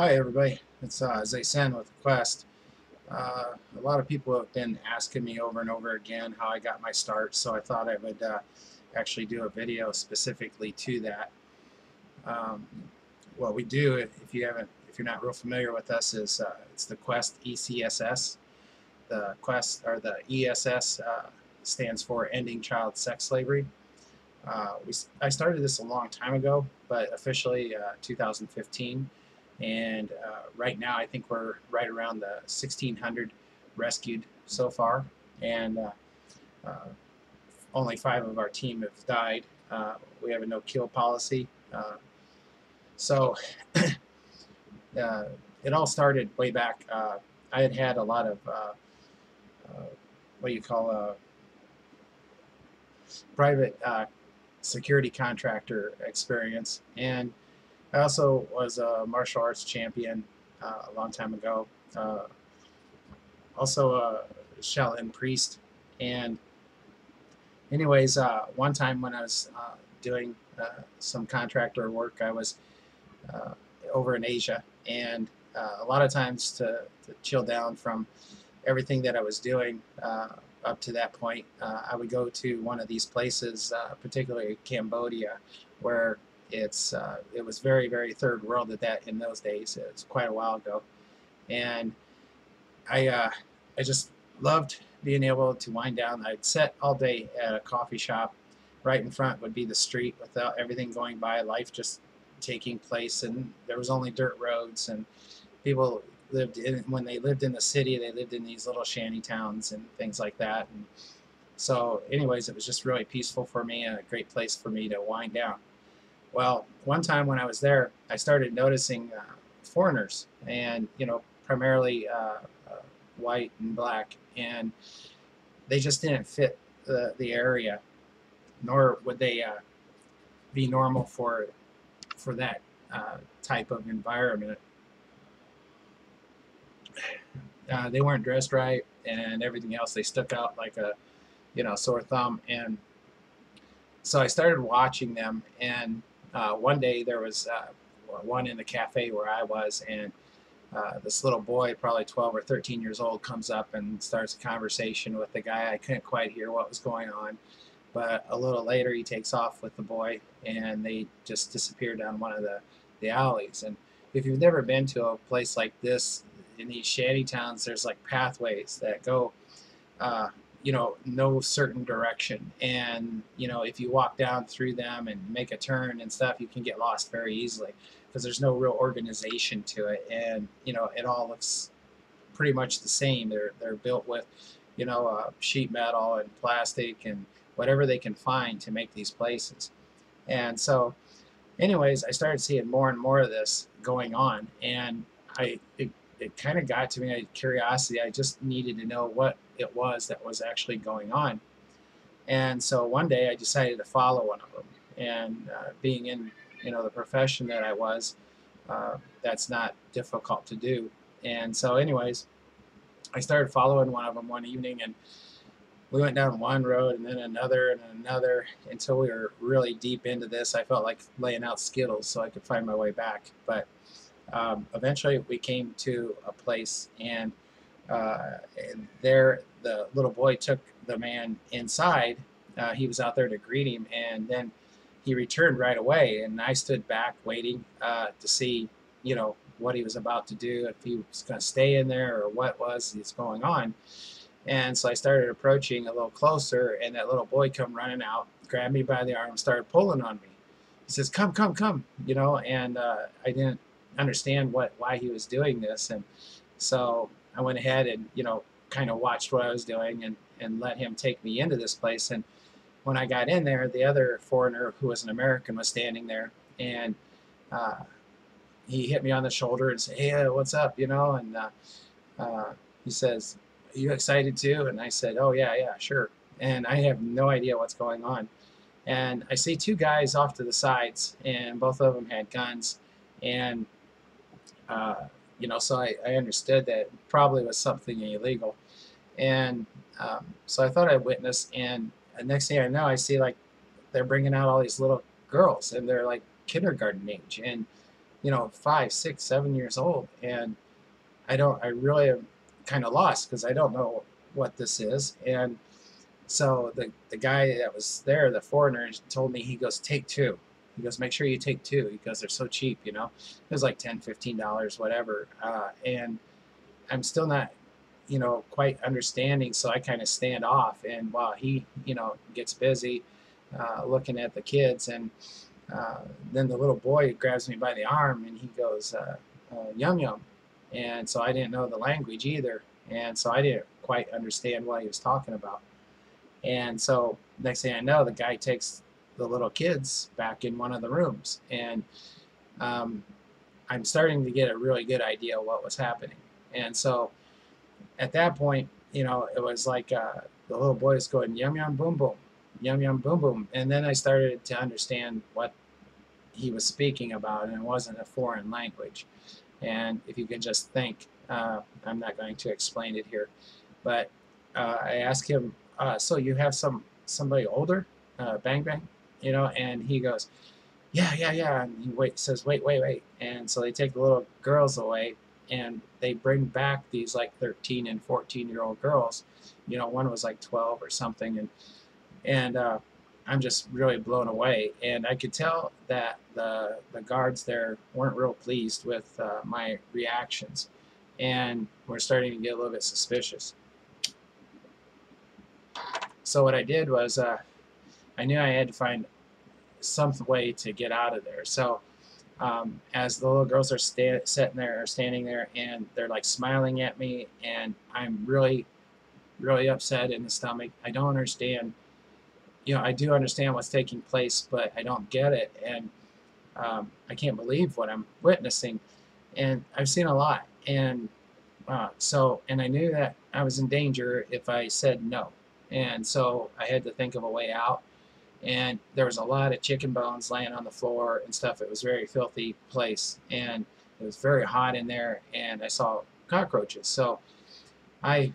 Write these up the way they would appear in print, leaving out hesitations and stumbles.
Hi everybody, it's Zaysen with Quest. A lot of people have been asking me over and over again how I got my start, so I thought I would actually do a video specifically to that. Um, what we do, if you're not real familiar with us, is it's the Quest ECSS. The Quest or the ESS stands for Ending Child Sex Slavery. I started this a long time ago, but officially 2015. And right now, I think we're right around the 1,600 rescued so far, and uh, only 5 of our team have died. We have a no-kill policy. So uh, it all started way back. I had had a lot of uh, what do you call private security contractor experience, and I also was a martial arts champion a long time ago. Uh, Also a Shaolin priest. And anyways, one time when I was doing some contractor work, I was uh, over in Asia, and a lot of times to chill down from everything that I was doing up to that point, I would go to one of these places, particularly Cambodia, where it was very third world at that in those days. It was quite a while ago, and I I just loved being able to wind down. I'd sit all day at a coffee shop. Right in front would be the street without everything going by, life just taking place, and there was only dirt roads. And people lived in when they lived in the city, they lived in these little shanty towns and things like that. And so, anyways, it was just really peaceful for me and a great place for me to wind down. Well, one time when I was there, I started noticing foreigners, and primarily white and black, and they just didn't fit the area, nor would they be normal for that type of environment. They weren't dressed right, and everything else. They stuck out like a sore thumb, and so I started watching them. And one day there was one in the cafe where I was, and this little boy, probably 12 or 13 years old, comes up and starts a conversation with the guy. I couldn't quite hear what was going on, but a little later he takes off with the boy, and they just disappear down one of the alleys. And if you've never been to a place like this, in these shanty towns, there's like pathways that go uh, no certain direction. And, if you walk down through them and make a turn and stuff, you can get lost very easily because there's no real organization to it. And, it all looks pretty much the same. They're built with, sheet metal and plastic and whatever they can find to make these places. And so, anyways, I started seeing more and more of this going on, and it kind of got to me, a curiosity. I just needed to know what it was that was actually going on. And so one day I decided to follow one of them. And being in the profession that I was, that's not difficult to do. And so, anyways, I started following one of them one evening, and we went down one road and then another and another until we were really deep into this. I felt like laying out Skittles so I could find my way back. But eventually we came to a place, and there the little boy took the man inside. He was out there to greet him, and then he returned right away. And I stood back waiting to see, what he was about to do, if he was going to stay in there or what was going on. And so I started approaching a little closer, and that little boy come running out, grabbed me by the arm, started pulling on me. He says, "Come, come, come!" And I didn't understand why he was doing this, and so I went ahead and kind of watched what I was doing, and let him take me into this place. And when I got in there, the other foreigner, who was an American, was standing there, and uh, he hit me on the shoulder and said, "Hey, what's up?" And he says, "Are you excited too?" And I said, "Oh yeah, yeah, sure." And I have no idea what's going on. And I see 2 guys off to the sides, and both of them had guns. And uh, so I understood that it probably was something illegal. And so I thought I witnessed, and the next thing I know, I see like they're bringing out all these little girls, and they're like kindergarten age. And 5, 6, 7 years old, and I really am kind of lost because I don't know what this is. And so the guy that was there, the foreigner, told me, he goes, take two. He goes, make sure you take two. He goes, they're so cheap, It was like $10, $15, whatever. And I'm still not, quite understanding. So I kind of stand off. And while he, gets busy looking at the kids, and then the little boy grabs me by the arm and he goes, yum yum. And so I didn't know the language either. And so I didn't quite understand what he was talking about. And so next thing I know, the guy takes the little kids back in one of the rooms. And um, I'm starting to get a really good idea of what was happening. And so at that point, it was like the little boy is going, yum, yum, boom, boom, yum, yum, boom, boom. And then I started to understand what he was speaking about, and it wasn't a foreign language. And if you can just think, I'm not going to explain it here, but I asked him, so you have somebody older, bang bang, and he goes, yeah, yeah, yeah. And he says, wait, wait, wait. And so they take the little girls away, and they bring back these like 13 and 14-year-old girls. One was like 12 or something, and I'm just really blown away. And I could tell that the guards there weren't real pleased with my reactions, and we're starting to get a little bit suspicious. So what I did was I knew I had to find some way to get out of there. So as the little girls are standing there, and they're like smiling at me, and I'm really, really upset in the stomach. I don't understand. I do understand what's taking place, but I don't get it, and I can't believe what I'm witnessing. And I've seen a lot, and and I knew that I was in danger if I said no, and so I had to think of a way out. And there was a lot of chicken bones laying on the floor and stuff. It was a very filthy place, and it was very hot in there, and I saw cockroaches. So I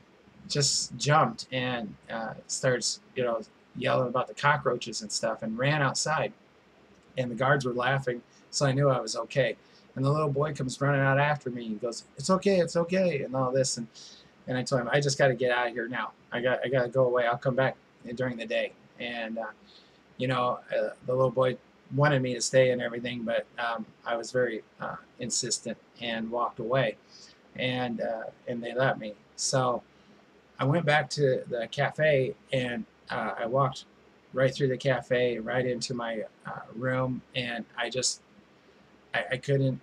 just jumped and started, yelling about the cockroaches and stuff, and ran outside. And the guards were laughing, so I knew I was okay. And the little boy comes running out after me. He goes, it's okay," and all this. And I told him, I just got to get out of here now. I got to go away. I'll come back during the day. And the little boy wanted me to stay and everything, but I was very insistent and walked away, and they let me. So I went back to the cafe, and I walked right through the cafe, right into my room, and I couldn't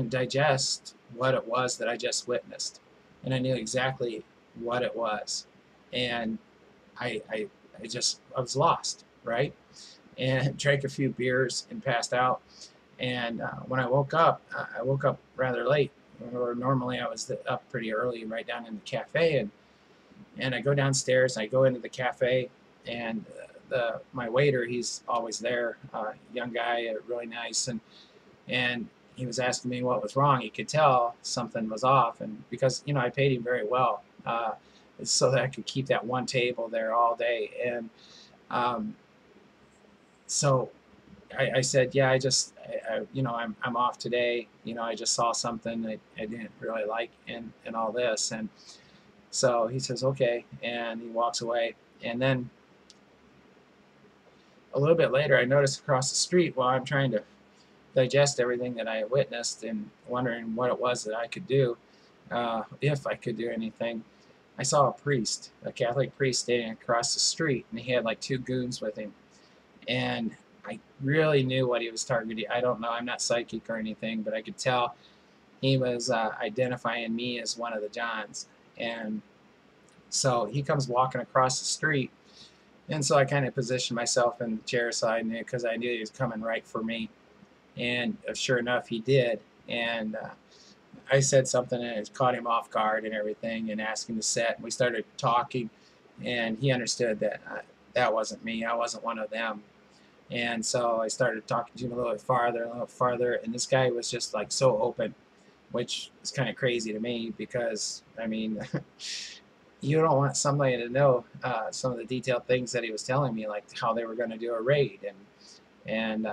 digest what it was that I just witnessed, and I knew exactly what it was, and I I was lost, right? And drank a few beers and passed out. And when I woke up rather late. Or normally I was up pretty early, right down in the cafe, and I go downstairs. And I go into the cafe, and my waiter, he's always there, young guy, really nice, and he was asking me what was wrong. He could tell something was off, and because I paid him very well, so that I could keep that one table there all day. And um, so I said, yeah, I'm off today. I just saw something I didn't really like, and all this. And so he says, okay, and he walks away. And then a little bit later, I noticed across the street, while I'm trying to digest everything that I witnessed and wondering what it was that I could do, if I could do anything, I saw a priest, a Catholic priest, standing across the street, and he had like two goons with him. And I really knew what he was targeting. I don't know, I'm not psychic or anything, but I could tell he was identifying me as one of the Johns. And so he comes walking across the street, and so I kind of positioned myself in the chair side, because I knew he was coming right for me. And sure enough, he did. And I said something, and it caught him off guard and everything, and asked him to sit. And we started talking, and he understood that that wasn't me. I wasn't one of them. And so I started talking to him a little bit farther, and this guy was just like so open, which is kind of crazy to me, because I mean, you don't want somebody to know some of the detailed things that he was telling me, like how they were going to do a raid, and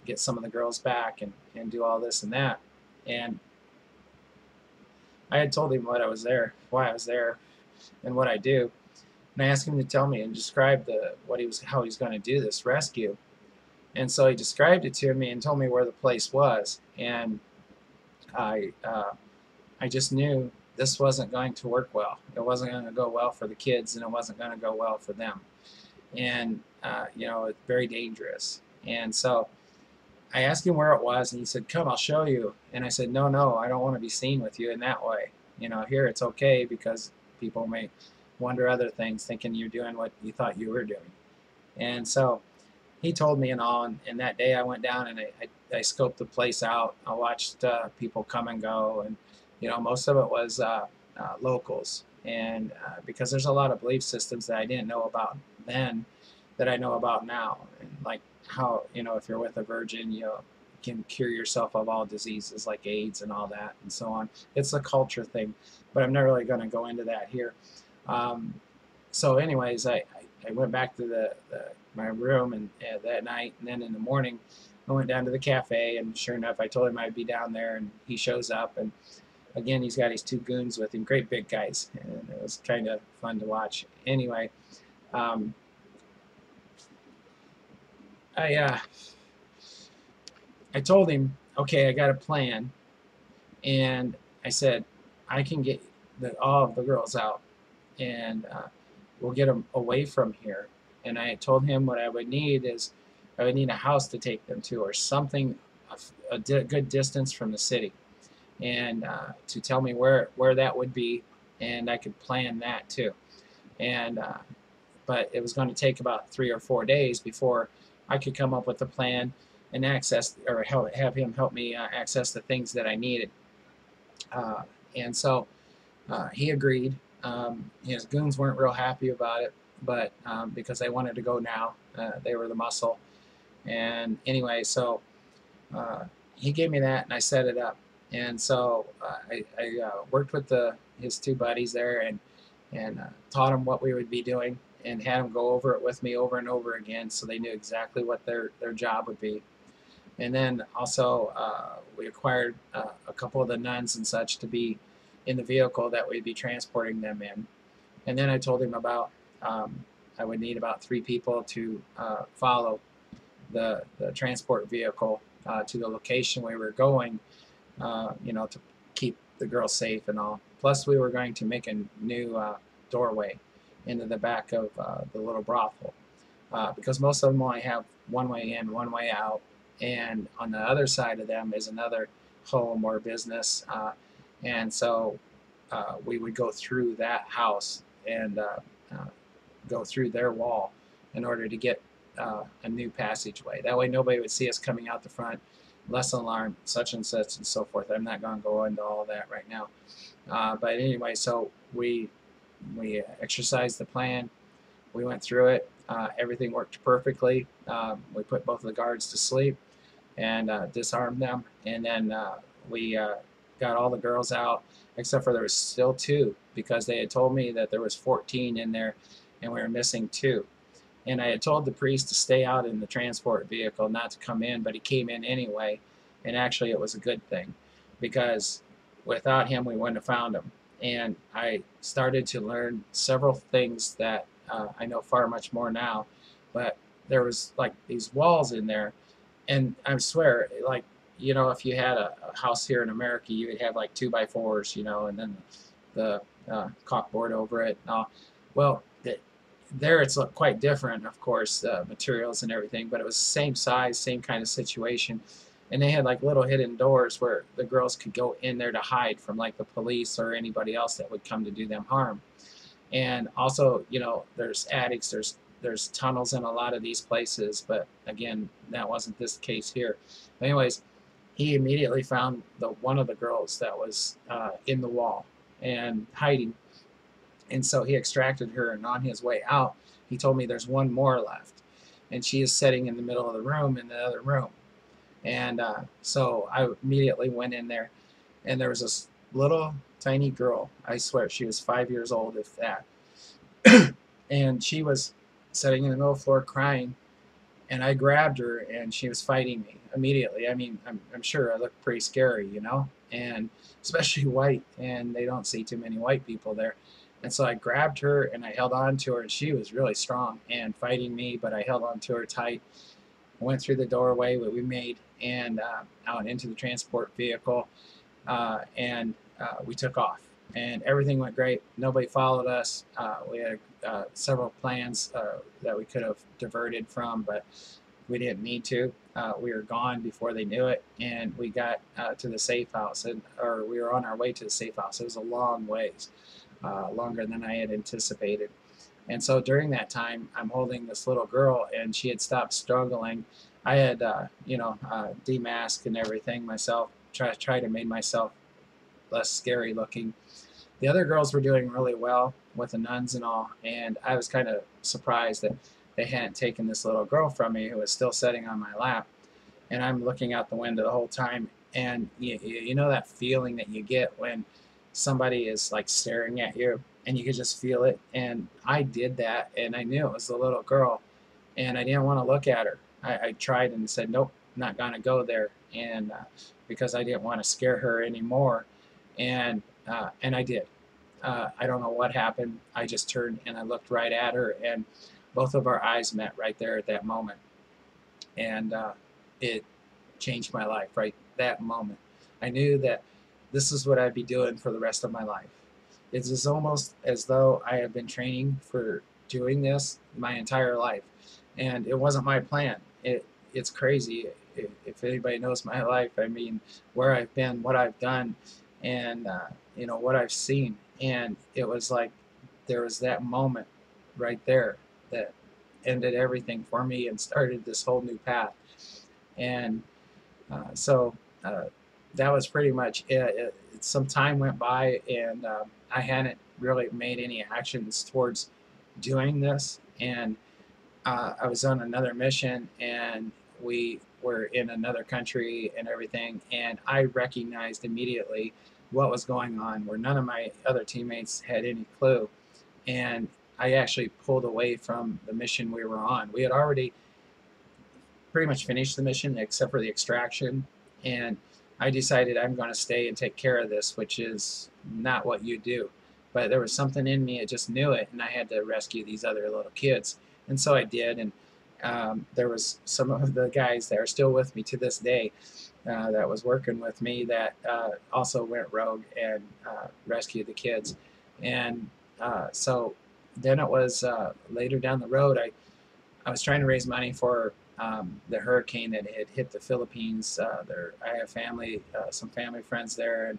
get some of the girls back and do all this and that. And I had told him what I was there, why I was there, and what I do. And I asked him to tell me and describe how he was going to do this rescue. And so he described it to me and told me where the place was. And I I just knew this wasn't going to work well. It wasn't going to go well for the kids, and it wasn't going to go well for them. And it's very dangerous. And so I asked him where it was, and he said, "Come, I'll show you." And I said, "No, no, I don't want to be seen with you in that way. Here it's okay because people may wonder other things, thinking you're doing what you thought you were doing." And so he told me and all, and that day I went down and I scoped the place out. I watched people come and go, and most of it was locals, and because there's a lot of belief systems that I didn't know about then that I know about now, and like how if you're with a virgin, you can cure yourself of all diseases like AIDS and all that and so on. It's a culture thing, but I'm not really going to go into that here. So anyways, I went back to my room and that night, and then in the morning I went down to the cafe, and sure enough I told him I'd be down there, and he shows up, and again he's got his two goons with him, great big guys, and it was kind of fun to watch. Anyway, I told him, okay, I got a plan, and I said I can get all of the girls out, and we'll get them away from here. And I told him what I would need is I would need a house to take them to, or something a good distance from the city, and to tell me where that would be, and I could plan that too. And but it was going to take about 3 or 4 days before I could come up with a plan and have him help me access the things that I needed. And so he agreed. His goons weren't real happy about it, but because they wanted to go now, they were the muscle. And anyway, so he gave me that, and I set it up. And so I worked with his two buddies there, and taught them what we would be doing, and had them go over it with me over and over again, so they knew exactly what their job would be. And then also we acquired a couple of the nuns and such to be in the vehicle that we'd be transporting them in. And then I told him about I would need about 3 people to follow the transport vehicle to the location we were going, to keep the girls safe and all. Plus we were going to make a new doorway into the back of the little brothel, because most of them only have one way in, one way out, and on the other side of them is another home or business, and so we would go through that house and go through their wall in order to get a new passageway. That way nobody would see us coming out the front, less alarm, such and such and so forth. I'm not going to go into all of that right now. But anyway, so we exercised the plan. We went through it. Everything worked perfectly. We put both of the guards to sleep and disarmed them. And then we got all the girls out, except for there was still 2, because they had told me that there was 14 in there and we were missing 2. And I had told the priest to stay out in the transport vehicle, not to come in, but he came in anyway. And actually it was a good thing, because without him we wouldn't have found him. And I started to learn several things that I know far much more now, but there was like these walls in there, and I swear, like, if you had a house here in America, you would have like 2x4s, and then the caulkboard over it. Well, there it's quite different, of course, materials and everything, but it was the same size, same kind of situation. And they had like little hidden doors where the girls could go in there to hide from like the police or anybody else that would come to do them harm. And also, there's attics, there's tunnels in a lot of these places, but again, that wasn't this case here. But anyways, he immediately found one of the girls that was in the wall and hiding. And so he extracted her, and on his way out, he told me there's one more left, and she is sitting in the middle of the room in the other room. And so I immediately went in there, and there was this little tiny girl. I swear she was 5 years old, if that. And she was sitting in the middle of the floor crying, and I grabbed her, and she was fighting me immediately. I mean, I'm sure I looked pretty scary, you know, and especially white, and they don't see too many white people there. And so I grabbed her and I held on to her, and she was really strong and fighting me, but I held on to her tight. Went through the doorway that we made and out into the transport vehicle, and we took off. And everything went great. Nobody followed us. We had several plans that we could have diverted from, but we didn't need to. We were gone before they knew it, and we got to the safe house, or we were on our way to the safe house. It was a long ways, longer than I had anticipated. And so during that time, I'm holding this little girl, and she had stopped struggling. I had, demasked and everything myself, try to make myself less scary looking. The other girls were doing really well with the nuns and all, and I was kind of surprised that they hadn't taken this little girl from me who was still sitting on my lap. And I'm looking out the window the whole time, and you know that feeling that you get when somebody is like staring at you, and you can just feel it. And I did that, and I knew it was the little girl, and I didn't want to look at her. I tried and said, nope, not gonna go there, and because I didn't want to scare her anymore, and I did. I don't know what happened. I just turned and I looked right at her, and both of our eyes met right there at that moment, and it changed my life right that moment. I knew that this is what I'd be doing for the rest of my life. It is almost as though I have been training for doing this my entire life, and it wasn't my plan. It's crazy. If anybody knows my life, I mean, where I've been, what I've done, and what I've seen, and it was like there was that moment right there that ended everything for me and started this whole new path. And so that was pretty much it. Some time went by, and I hadn't really made any actions towards doing this. And I was on another mission, and we were in another country and everything. And I recognized immediately what was going on, where none of my other teammates had any clue. And I actually pulled away from the mission we were on. We had already pretty much finished the mission except for the extraction, and I decided I'm going to stay and take care of this, which is not what you do. But there was something in me, I just knew it, and I had to rescue these other little kids. And so I did, and there was some of the guys that are still with me to this day that was working with me that also went rogue and rescued the kids. And so then it was later down the road, I was trying to raise money for the hurricane that had hit the Philippines. I have family, some family friends there,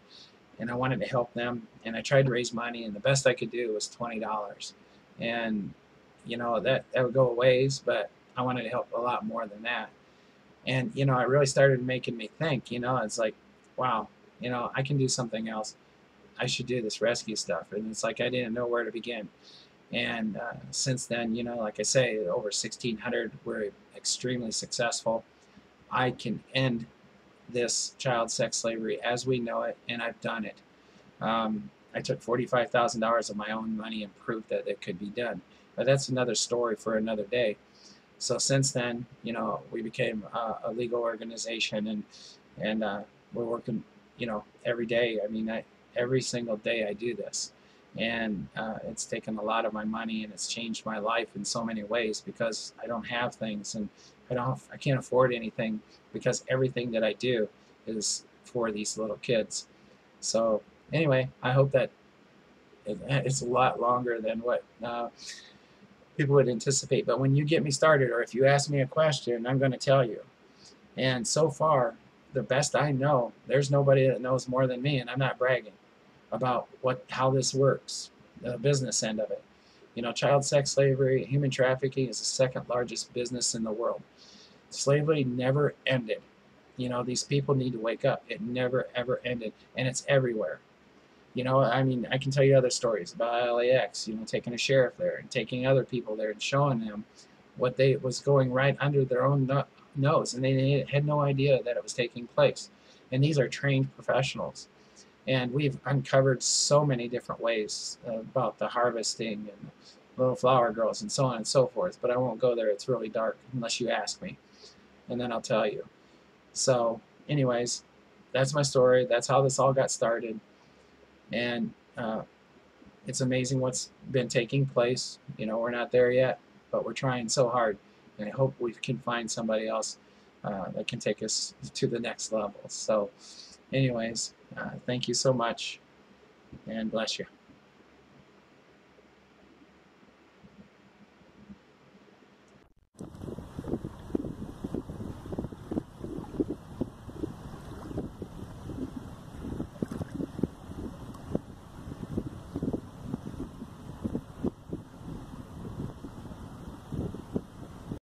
and I wanted to help them. And I tried to raise money, and the best I could do was $20. And that would go a ways, but I wanted to help a lot more than that. And it really started making me think. It's like, wow, I can do something else. I should do this rescue stuff. And it's like I didn't know where to begin. And since then, like I say, over 1,600 were extremely successful. I can end this child sex slavery as we know it, and I've done it. I took $45,000 of my own money and proved that it could be done. But that's another story for another day. So since then, we became a legal organization, and we're working, every day. I mean, every single day I do this. And it's taken a lot of my money, and it's changed my life in so many ways because I don't have things, and I can't afford anything because everything that I do is for these little kids. So anyway, I hope that it's a lot longer than what people would anticipate. But when you get me started, or if you ask me a question, I'm going to tell you. And so far, the best I know, there's nobody that knows more than me, and I'm not bragging about how this works, the business end of it. Child sex slavery, human trafficking is the second largest business in the world. Slavery never ended. These people need to wake up. It never, ever ended, and it's everywhere. I mean, I can tell you other stories about LAX, taking a sheriff there and taking other people there and showing them what was going right under their own nose, and they had no idea that it was taking place. And these are trained professionals. And we've uncovered so many different ways about the harvesting little flower girls, and so on and so forth. But I won't go there. It's really dark unless you ask me, and then I'll tell you. So, anyways, that's my story. That's how this all got started, and it's amazing what's been taking place. You know, we're not there yet, but we're trying so hard, and I hope we can find somebody else that can take us to the next level. So, anyways, thank you so much, and bless you.